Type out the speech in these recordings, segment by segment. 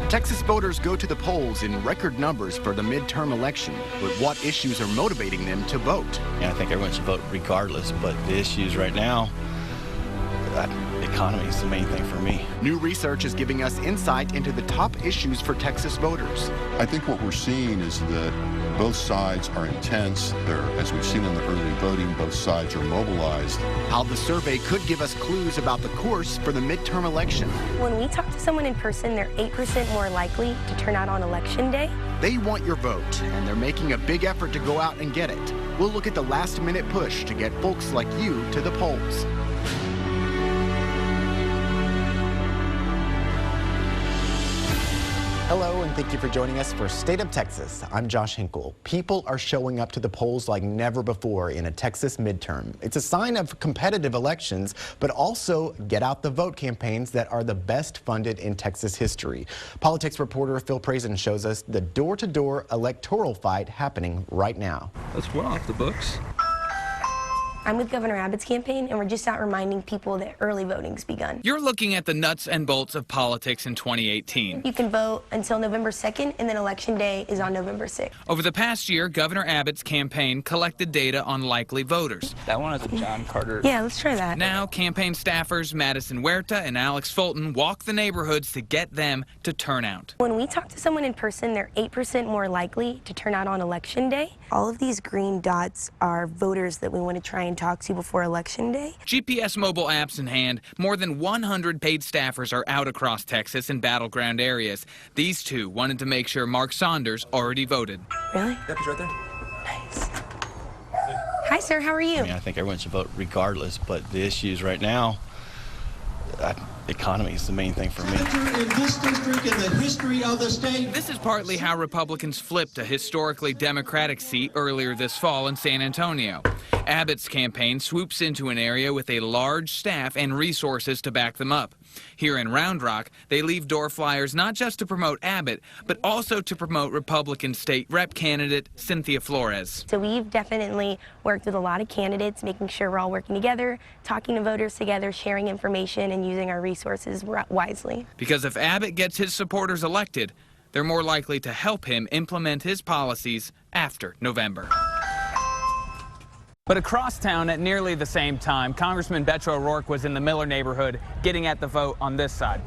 Texas voters go to the polls in record numbers for the midterm election, but what issues are motivating them to vote? I think everyone should vote regardless, but the issues right now, that economy is the main thing for me. New research is giving us insight into the top issues for Texas voters. I think what we're seeing is that both sides are intense. As we've seen in the early voting, both sides are mobilized. How the survey could give us clues about the course for the midterm election. When we talk to someone in person, they're 8% more likely to turn out on election day. They want your vote, and they're making a big effort to go out and get it. We'll look at the last-minute push to get folks like you to the polls. Hello, and thank you for joining us for State of Texas. I'm Josh Hinkle. People are showing up to the polls like never before in a Texas midterm. It's a sign of competitive elections, but also get out the vote campaigns that are the best funded in Texas history. Politics reporter Phil Prazen shows us the door-to-door electoral fight happening right now. That's well off the books. I'm with Governor Abbott's campaign, and we're just out reminding people that early voting's begun. You're looking at the nuts and bolts of politics in 2018. You can vote until November 2nd, and then Election Day is on November 6th. Over the past year, Governor Abbott's campaign collected data on likely voters. That one is a John Carter. Yeah, let's try that. Now, campaign staffers Madison Huerta and Alex Fulton walk the neighborhoods to get them to turn out. When we talk to someone in person, they're 8% more likely to turn out on Election Day. All of these green dots are voters that we want to try and talk to before Election Day. GPS mobile apps in hand, more than 100 paid staffers are out across Texas in battleground areas. These two wanted to make sure Mark Saunders already voted. Really? Yep, he's right there. Nice. Hi, sir. How are you? I think everyone should vote regardless, but the issues right now, that economy is the main thing for me. In this district, in the history of the state. This is partly how Republicans flipped a historically Democratic seat earlier this fall in San Antonio. Abbott's campaign swoops into an area with a large staff and resources to back them up. Here in Round Rock, they leave door flyers not just to promote Abbott, but also to promote Republican state rep candidate Cynthia Flores. So we've definitely worked with a lot of candidates, making sure we're all working together, talking to voters together, sharing information, and using our resources wisely. Because if Abbott gets his supporters elected, they're more likely to help him implement his policies after November. But across town at nearly the same time, Congressman Beto O'Rourke was in the Miller neighborhood getting at the vote on this side.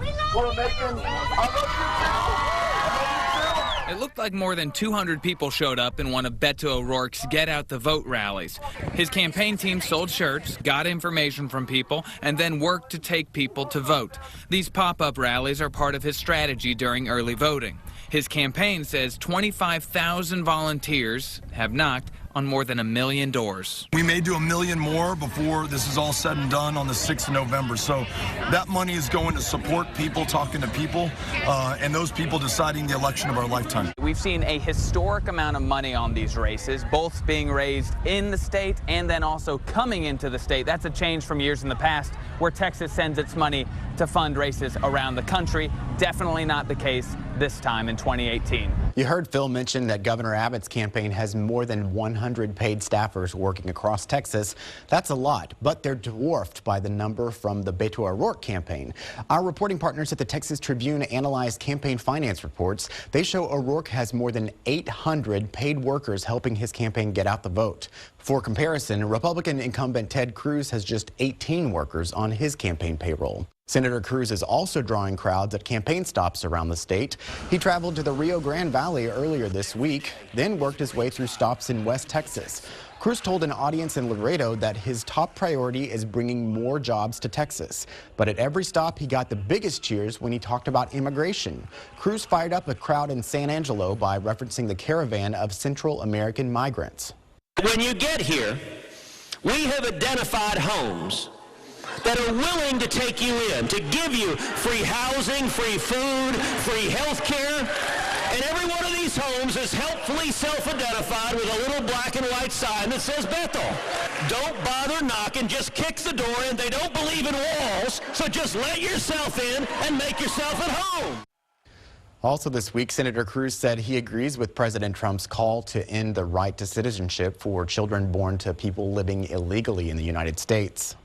It looked like more than 200 people showed up in one of Beto O'Rourke's Get Out the Vote rallies. His campaign team sold shirts, got information from people, and then worked to take people to vote. These pop-up rallies are part of his strategy during early voting. His campaign says 25,000 volunteers have knocked on more than 1 million doors. We may do 1 million more before this is all said and done on the 6th of November. So that money is going to support people, talking to people, and those people deciding the election of our lifetime. We've seen a historic amount of money on these races, both being raised in the state and then also coming into the state. That's a change from years in the past where Texas sends its money to fund races around the country. Definitely not the case this time in 2018. You heard Phil mention that Governor Abbott's campaign has more than 100 paid staffers working across Texas. That's a lot, but they're dwarfed by the number from the Beto O'Rourke campaign. Our reporting partners at the Texas Tribune analyzed campaign finance reports. They show O'Rourke has more than 800 paid workers helping his campaign get out the vote. For comparison, Republican incumbent Ted Cruz has just 18 workers on his campaign payroll. Senator Cruz is also drawing crowds at campaign stops around the state. He traveled to the Rio Grande Valley earlier this week, then worked his way through stops in West Texas. Cruz told an audience in Laredo that his top priority is bringing more jobs to Texas. But at every stop, he got the biggest cheers when he talked about immigration. Cruz fired up a crowd in San Angelo by referencing the caravan of Central American migrants. When you get here, we have identified homes that are willing to take you in, to give you free housing, free food, free health care. And every one of these homes is helpfully self-identified with a little black and white sign that says Bethel. Don't bother knocking, just kick the door in. They don't believe in walls, so just let yourself in and make yourself at home. Also this week, Senator Cruz said he agrees with President Trump's call to end the right to citizenship for children born to people living illegally in the United States.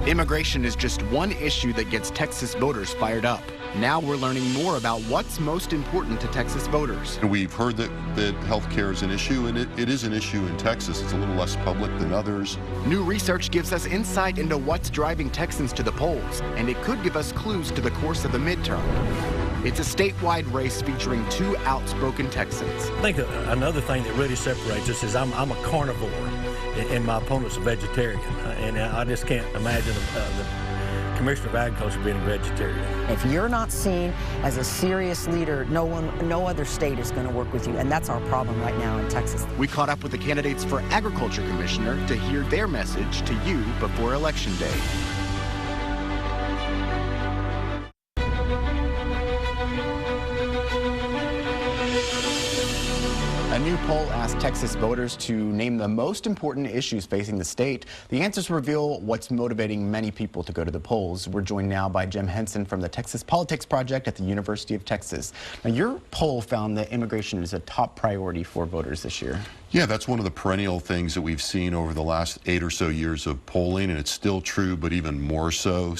Immigration is just one issue that gets Texas voters fired up. Now we're learning more about what's most important to Texas voters. We've heard that health care is an issue, and it is an issue in Texas. It's a little less public than others. New research gives us insight into what's driving Texans to the polls, and it could give us clues to the course of the midterm. It's a statewide race featuring two outspoken Texans. I think another thing that really separates us is I'm a carnivore, and my opponent's a vegetarian, and I just can't imagine the Commissioner of Agriculture being a vegetarian. If you're not seen as a serious leader, no other state is going to work with you, and that's our problem right now in Texas. We caught up with the candidates for Agriculture Commissioner to hear their message to you before Election Day. A new poll asked Texas voters to name the most important issues facing the state. The answers reveal what's motivating many people to go to the polls. We're joined now by Jim Henson from the Texas Politics Project at the University of Texas. Now, your poll found that immigration is a top priority for voters this year. Yeah, that's one of the perennial things that we've seen over the last 8 or so years of polling, and it's still true, but even more so.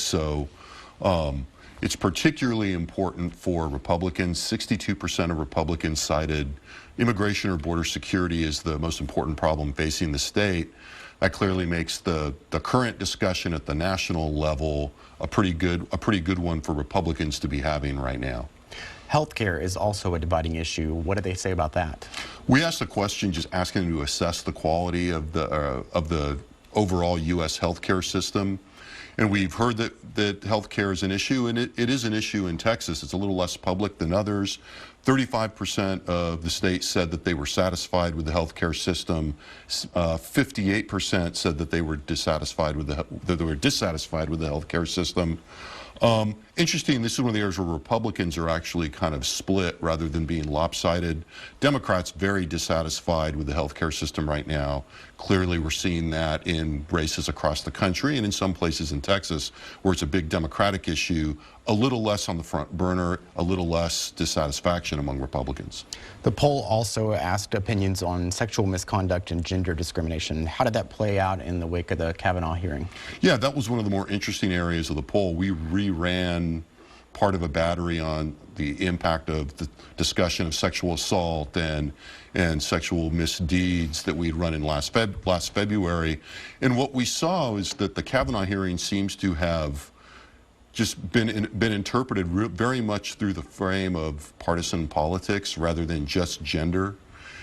It's particularly important for Republicans. 62% of Republicans cited immigration or border security as the most important problem facing the state. That clearly makes the current discussion at the national level a pretty good one for Republicans to be having right now. Healthcare is also a dividing issue. What do they say about that? We asked a question just asking them to assess the quality of the overall U.S. healthcare system. And we've heard that healthcare is an issue, and it is an issue in Texas. It's a little less public than others. 35% of the state said that they were satisfied with the healthcare system. 58% said that they were dissatisfied with the healthcare system. Interesting, this is one of the areas where Republicans are actually kind of split rather than being lopsided. Democrats very dissatisfied with the healthcare system right now. Clearly, we're seeing that in races across the country and in some places in Texas where it's a big Democratic issue, a little less on the front burner, a little less dissatisfaction among Republicans. The poll also asked opinions on sexual misconduct and gender discrimination. How did that play out in the wake of the Kavanaugh hearing? Yeah, that was one of the more interesting areas of the poll. We reran part of a battery on the impact of the discussion of sexual assault and sexual misdeeds that we'd run in last February. And what we saw is that the Kavanaugh hearing seems to have just been interpreted very much through the frame of partisan politics rather than just gender.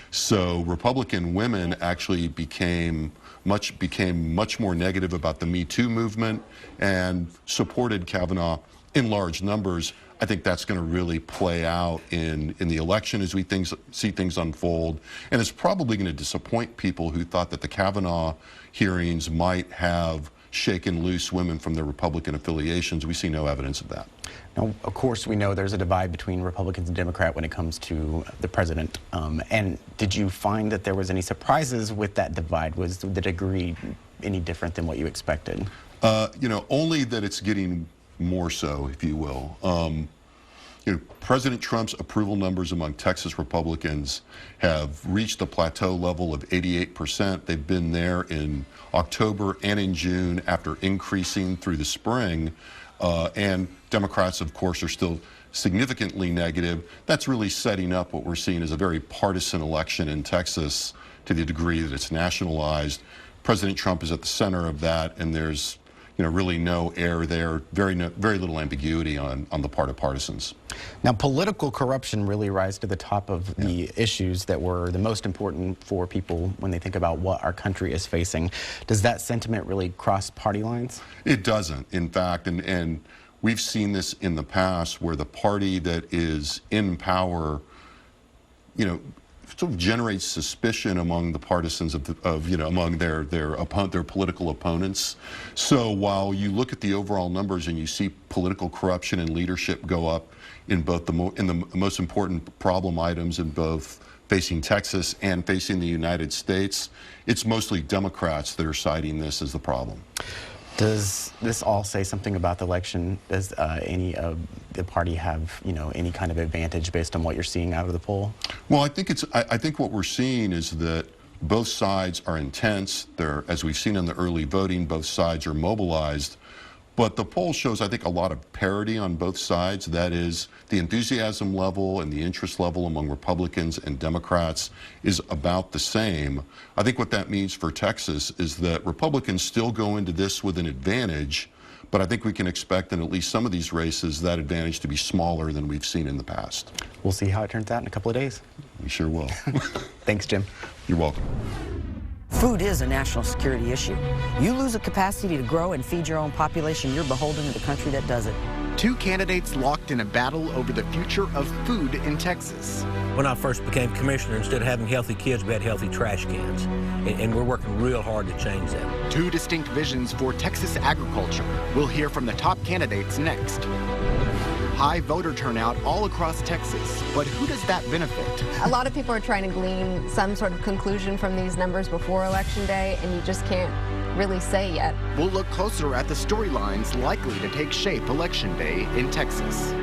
So Republican women actually became much more negative about the Me Too movement and supported Kavanaugh in large numbers. I think that's going to really play out in the election as we see things unfold. And it's probably going to disappoint people who thought that the Kavanaugh hearings might have shaken loose women from their Republican affiliations. We see no evidence of that. Now, of course, we know there's a divide between Republicans and Democrats when it comes to the president. And did you find that there was any surprises with that divide? Was the degree any different than what you expected? Only that it's getting more so, if you will. President Trump's approval numbers among Texas Republicans have reached a plateau level of 88%. They've been there in October and in June after increasing through the spring. And Democrats, of course, are still significantly negative. That's really setting up what we're seeing as a very partisan election in Texas to the degree that it's nationalized. President Trump is at the center of that, and there's really no air there, very little ambiguity on the part of partisans. Now, political corruption really rise to the top of the issues that were the most important for people when they think about what our country is facing. Does that sentiment really cross party lines? It doesn't, in fact, and we've seen this in the past where the party that is in power, sort of generates suspicion among the partisans among their political opponents. So while you look at the overall numbers and you see political corruption and leadership go up in both the most important problem items in both facing Texas and facing the United States, it's mostly Democrats that are citing this as the problem. Does this all say something about the election? Does any of the party have, any kind of advantage based on what you're seeing out of the poll? Well, I think what we're seeing is that both sides are intense. As we've seen in the early voting, both sides are mobilized. But the poll shows, I think, a lot of parity on both sides. That is, the enthusiasm level and the interest level among Republicans and Democrats is about the same. I think what that means for Texas is that Republicans still go into this with an advantage, but I think we can expect in at least some of these races that advantage to be smaller than we've seen in the past. We'll see how it turns out in a couple of days. We sure will. Thanks, Jim. You're welcome. Food is a national security issue. You lose a capacity to grow and feed your own population, you're beholden to the country that does it. Two candidates locked in a battle over the future of food in Texas. When I first became commissioner, instead of having healthy kids, we had healthy trash cans. And we're working real hard to change that. Two distinct visions for Texas agriculture. We'll hear from the top candidates next. High voter turnout all across Texas, but who does that benefit? A lot of people are trying to glean some sort of conclusion from these numbers before Election Day, and you just can't really say yet. We'll look closer at the storylines likely to take shape Election Day in Texas.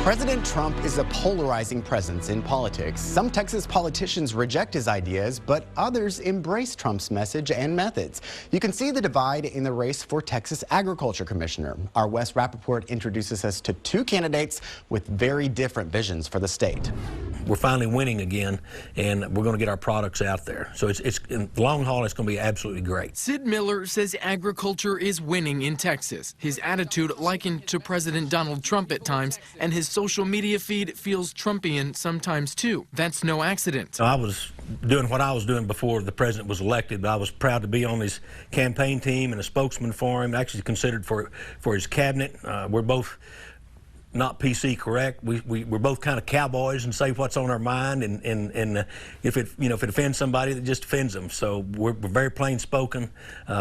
President Trump is a polarizing presence in politics. Some Texas politicians reject his ideas, but others embrace Trump's message and methods. You can see the divide in the race for Texas Agriculture Commissioner. Our Wes Rappaport introduces us to two candidates with very different visions for the state. We're finally winning again, and we're going to get our products out there. So it's in the long haul, it's going to be absolutely great. Sid Miller says agriculture is winning in Texas. His attitude likened to President Donald Trump at times, and his social media feed feels Trumpian sometimes too. That's no accident. I was doing what I was doing before the president was elected, but I was proud to be on his campaign team and a spokesman for him, actually considered for his cabinet. We're both not PC correct. We're both kind of cowboys and say what's on our mind, and if it offends somebody, it just offends them. So we're very plain spoken.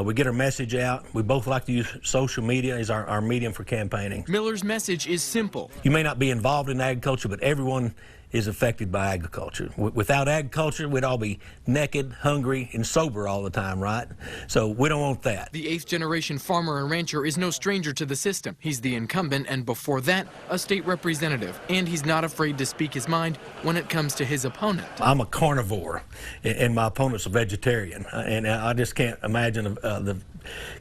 We get our message out. We both like to use social media as our medium for campaigning. Miller's message is simple. You may not be involved in agriculture, but everyone is affected by agriculture. Without agriculture, we'd all be naked, hungry, and sober all the time, right? So we don't want that. The 8th-generation farmer and rancher is no stranger to the system. He's the incumbent, and before that, a state representative. And he's not afraid to speak his mind when it comes to his opponent. I'm a carnivore, and my opponent's a vegetarian. And I just can't imagine the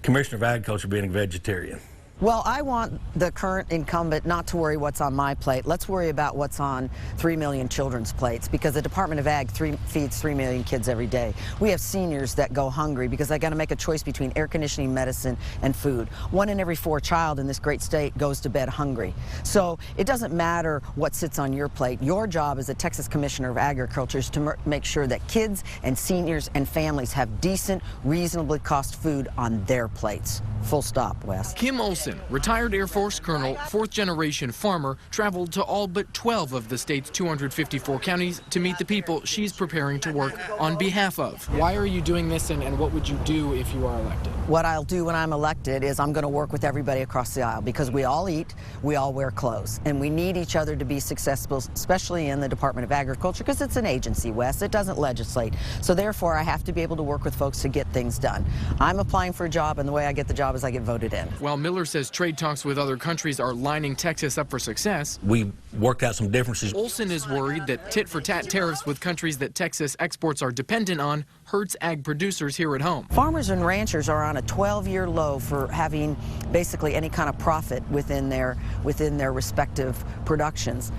Commissioner of Agriculture being a vegetarian. Well, I want the current incumbent not to worry what's on my plate. Let's worry about what's on 3 million children's plates, because the Department of Ag feeds 3 million kids every day. We have seniors that go hungry because they got to make a choice between air conditioning, medicine, and food. 1 in every 4 child in this great state goes to bed hungry. So it doesn't matter what sits on your plate. Your job as a Texas Commissioner of Agriculture is to make sure that kids and seniors and families have decent, reasonably cost food on their plates. Full stop, Wes. Kim Olson, retired Air Force colonel, 4th-generation farmer, traveled to all but 12 of the state's 254 counties to meet the people she's preparing to work on behalf of. Why are you doing this, and what would you do if you are elected? What I'll do when I'm elected is I'm going to work with everybody across the aisle, because we all eat, we all wear clothes, and we need each other to be successful, especially in the Department of Agriculture, because it's an agency, Wes. It doesn't legislate. So therefore, I have to be able to work with folks to get things done. I'm applying for a job, and the way I get the job is I get voted in. While Miller says trade talks with other countries are lining Texas up for success, we worked out some differences. Olson is worried that tit-for-tat tariffs with countries that Texas exports are dependent on hurts ag producers here at home. Farmers and ranchers are on a 12-year low for having basically any kind of profit within their respective productions.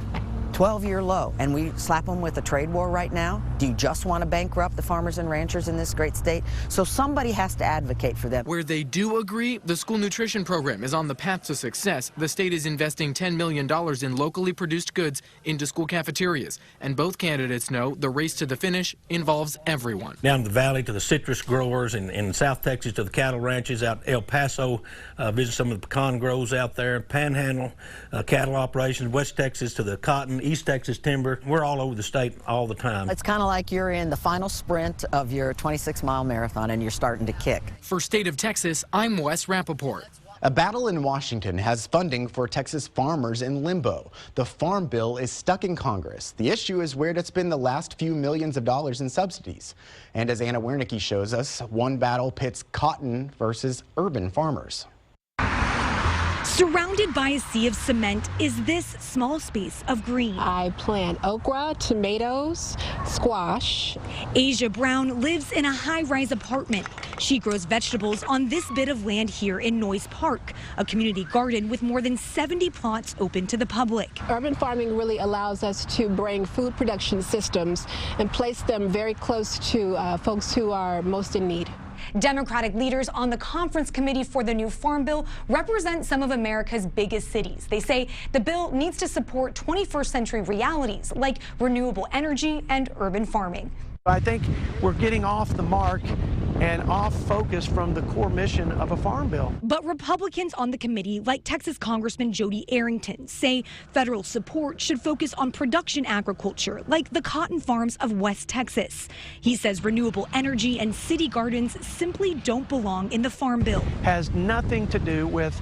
12-year low, and we slap them with a trade war right now. Do you just want to bankrupt the farmers and ranchers in this great state? So somebody has to advocate for them. Where they do agree, the school nutrition program is on the path to success. The state is investing $10 million in locally produced goods into school cafeterias, and both candidates know the race to the finish involves everyone. Down the valley to the citrus growers, in South Texas to the cattle ranches, out El Paso, visit some of the pecan grows out there, Panhandle, cattle operations, West Texas to the cotton, East Texas timber. We're all over the state all the time. It's kind of like you're in the final sprint of your 26-mile marathon and you're starting to kick. For State of Texas, I'm Wes Rappaport. A battle in Washington has funding for Texas farmers in limbo. The Farm Bill is stuck in Congress. The issue is where to spend the last few millions of dollars in subsidies. And as Anna Wernicke shows us, one battle pits cotton versus urban farmers. Surrounded by a sea of cement is this small space of green. I plant okra, tomatoes, squash. Asia Brown lives in a high-rise apartment. She grows vegetables on this bit of land here in Noyes Park, a community garden with more than 70 plots open to the public. Urban farming really allows us to bring food production systems and place them very close to folks who are most in need. Democratic leaders on the conference committee for the new farm bill represent some of America's biggest cities. They say the bill needs to support 21st century realities like renewable energy and urban farming. I think we're getting off the mark and off focus from the core mission of a farm bill. But Republicans on the committee, like Texas Congressman Jody Arrington, say federal support should focus on production agriculture, like the cotton farms of West Texas. He says renewable energy and city gardens simply don't belong in the farm bill. Has nothing to do with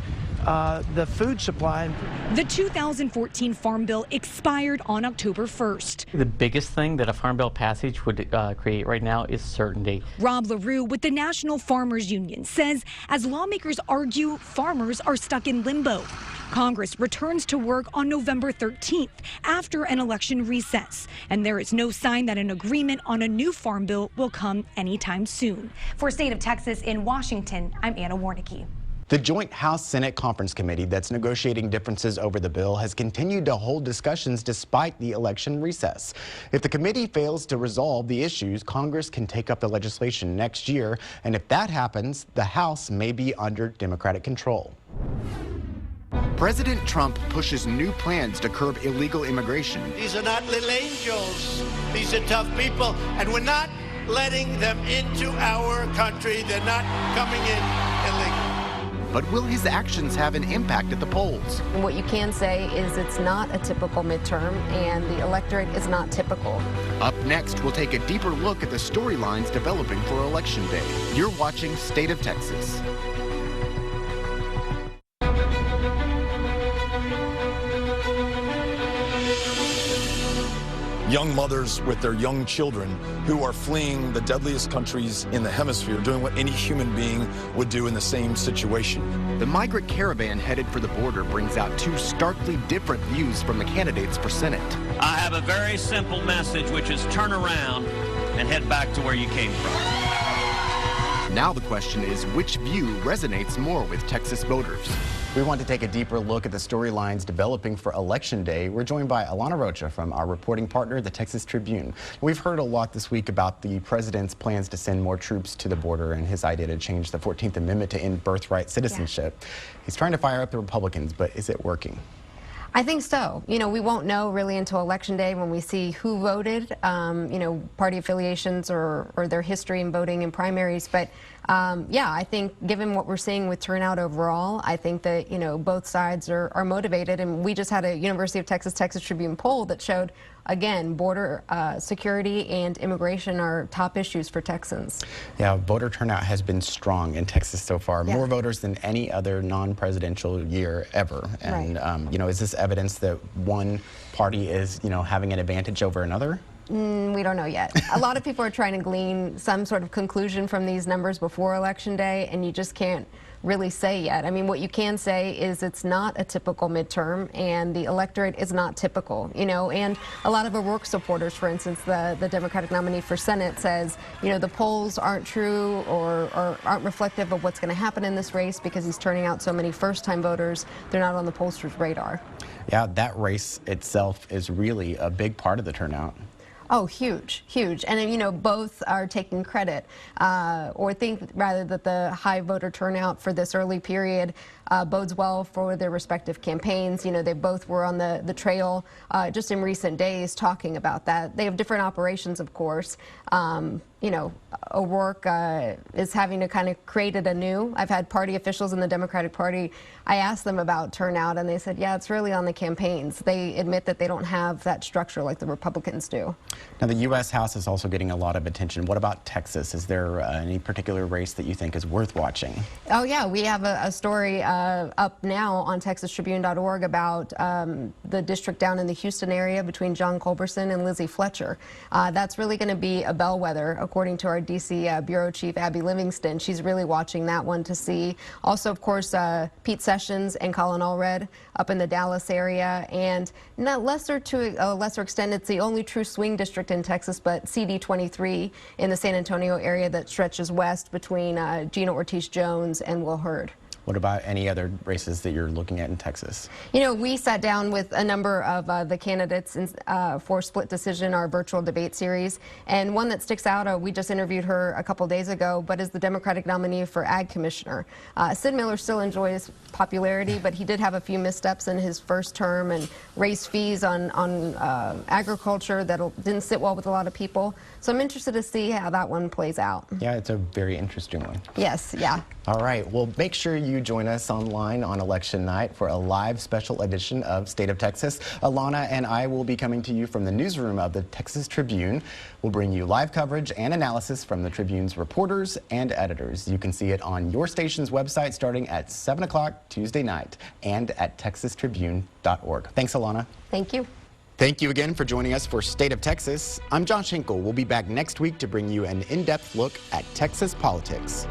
the food supply. The 2014 Farm Bill expired on October 1st. The biggest thing that a Farm Bill passage would create right now is certainty. Rob LaRue with the National Farmers Union says as lawmakers argue, farmers are stuck in limbo. Congress returns to work on November 13th after an election recess, and there is no sign that an agreement on a new farm bill will come anytime soon. For State of Texas in Washington, I'm Anna Warnicki. The Joint House-Senate Conference Committee that's negotiating differences over the bill has continued to hold discussions despite the election recess. If the committee fails to resolve the issues, Congress can take up the legislation next year, and if that happens, the House may be under Democratic control. President Trump pushes new plans to curb illegal immigration. These are not little angels. These are tough people, and we're not letting them into our country. They're not coming in illegally. But will his actions have an impact at the polls? What you can say is it's not a typical midterm, and the electorate is not typical. Up next, we'll take a deeper look at the storylines developing for Election Day. You're watching State of Texas. Young mothers with their young children who are fleeing the deadliest countries in the hemisphere, doing what any human being would do in the same situation. The migrant caravan headed for the border brings out two starkly different views from the candidates for Senate. I have a very simple message, which is turn around and head back to where you came from. Now the question is, which view resonates more with Texas voters? We want to take a deeper look at the storylines developing for Election Day. We're joined by Alana Rocha from our reporting partner, the Texas Tribune. We've heard a lot this week about the president's plans to send more troops to the border and his idea to change the 14th Amendment to end birthright citizenship. Yeah. He's trying to fire up the Republicans, but is it working? I think so. You know, we won't know really until Election Day when we see who voted, you know, party affiliations or their history in voting in primaries. But yeah, I think given what we're seeing with turnout overall, I think that, you know, both sides are motivated. And we just had a University of Texas Tribune poll that showed, again, border security and immigration are top issues for Texans. Yeah, voter turnout has been strong in Texas so far, more voters than any other non-presidential year ever. And, you know, is this evidence that one party is, you know, having an advantage over another? We don't know yet. A lot of people are trying to glean some sort of conclusion from these numbers before Election Day, and you just can't really say yet. I mean, what you can say is it's not a typical midterm, and the electorate is not typical, you know, and a lot of O'Rourke supporters, for instance, the Democratic nominee for Senate says, you know, the polls aren't true or aren't reflective of what's going to happen in this race because he's turning out so many first-time voters. They're not on the pollsters' radar. Yeah, that race itself is really a big part of the turnout. Oh, huge, huge. And, you know, both are taking credit or think rather that the high voter turnout for this early period bodes well for their respective campaigns. You know, they both were on the trail just in recent days talking about that. They have different operations, of course. You know, O'Rourke is having to kind of create it anew. I've had party officials in the Democratic Party, I asked them about turnout, and they said, yeah, it's really on the campaigns. They admit that they don't have that structure like the Republicans do. Now, the U.S. House is also getting a lot of attention. What about Texas? Is there any particular race that you think is worth watching? Oh, yeah, we have a story up now on TexasTribune.org about the district down in the Houston area between John Culberson and Lizzie Fletcher. That's really going to be a bellwether. Of according to our DC bureau chief, Abby Livingston. She's really watching that one to see. Also, of course, Pete Sessions and Colin Allred up in the Dallas area. And to a lesser extent, it's the only true swing district in Texas, but CD23 in the San Antonio area that stretches west between Gina Ortiz-Jones and Will Hurd. What about any other races that you're looking at in Texas? You know, we sat down with a number of the candidates for Split Decision, our virtual debate series, and one that sticks out, we just interviewed her a couple days ago, but is the Democratic nominee for Ag Commissioner. Sid Miller still enjoys popularity, but he did have a few missteps in his first term and raised fees on agriculture that didn't sit well with a lot of people. So I'm interested to see how that one plays out. Yeah, it's a very interesting one. Yes, yeah. All right, well, make sure you join us online on election night for a live special edition of State of Texas. Alana and I will be coming to you from the newsroom of the Texas Tribune. We'll bring you live coverage and analysis from the Tribune's reporters and editors. You can see it on your station's website starting at 7 o'clock Tuesday night and at texastribune.org. Thanks, Alana. Thank you. Thank you again for joining us for State of Texas. I'm Josh Hinkle. We'll be back next week to bring you an in-depth look at Texas politics.